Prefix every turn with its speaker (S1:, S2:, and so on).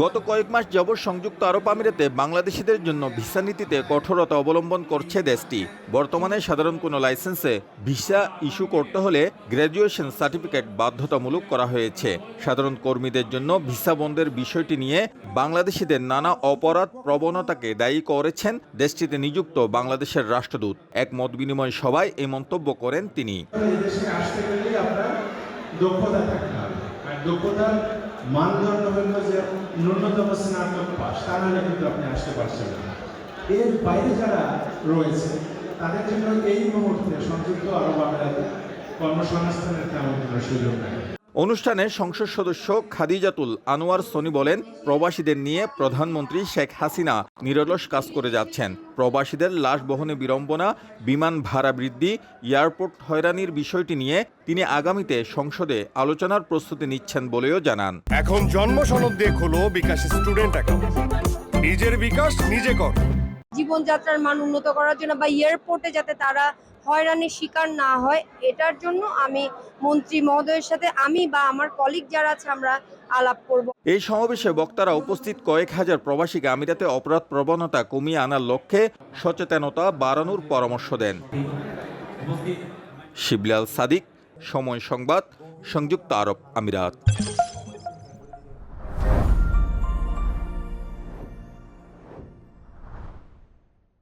S1: গত কয়েক মাস যাবৎ সংযুক্ত আরব আমিরাতে বাংলাদেশিদের জন্য ভিসা নীতিতে কঠোরতা অবলম্বন করছে দেশটি। বর্তমানে সাধারণ কোনো লাইসেন্সে ভিসা ইস্যু করতে হলে গ্র্যাজুয়েশন সার্টিফিকেট বাধ্যতামূলক করা হয়েছে। সাধারণ কর্মীদের জন্য ভিসা বন্ধের বিষয়টি নিয়ে বাংলাদেশিদের নানা অপরাধ প্রবণতাকে দায়ী করেছেন দেশটিতে নিযুক্ত বাংলাদেশের রাষ্ট্রদূত। এক মত বিনিময় সভায় এই মন্তব্য করেন তিনি।
S2: মানদণ্ড হলো যে ন্যূনতম স্নাতক পাস, তা নাহলে কিন্তু আপনি আসতে পারছেন না। এর বাইরে যারা রয়েছে তাদের জন্য এই মুহূর্তে সংযুক্ত আরব আমিরাতে কর্মসংস্থানের তেমন কোনো সুযোগ নেই।
S1: অনুষ্ঠানে সংসদ সদস্য খাদিজাতুল আনোয়ার সনি বলেন, প্রবাসীদের নিয়ে প্রধানমন্ত্রী শেখ হাসিনা নিরলস কাজ করে যাচ্ছেন। প্রবাসীদের লাশ বহনে বিড়ম্বনা, বিমান ভাড়া বৃদ্ধি, এয়ারপোর্ট হয়রানির বিষয়টি নিয়ে তিনি আগামীতে সংসদে আলোচনার প্রস্তুতি নিচ্ছেন বলেও জানান।
S3: এখন জন্ম সনদ দিয়ে খোলো বিকাশ স্টুডেন্ট অ্যাকাউন্ট। নিজের বিকাশ নিজে কর।
S4: জীবনযাত্রার মান উন্নত করার জন্য বা এয়ারপোর্টে যাতে তারা হয়রানির শিকার না হয়, এটার জন্য আমি মন্ত্রী মহোদয়ের সাথে আমি বা আমার কলিগ যারা আছে আমরা আলাপ করব।
S1: এই সমাবেশে বক্তারা উপস্থিত কয়েক হাজার প্রবাসীকে আমিরাতে অপরাধ প্রবণতা কমিয়ে আনার লক্ষ্যে সচেতনতা বাড়ানোর পরামর্শ দেন। শিবলাল সাদিক, সময় সংবাদ, সংযুক্ত আরব আমিরাত।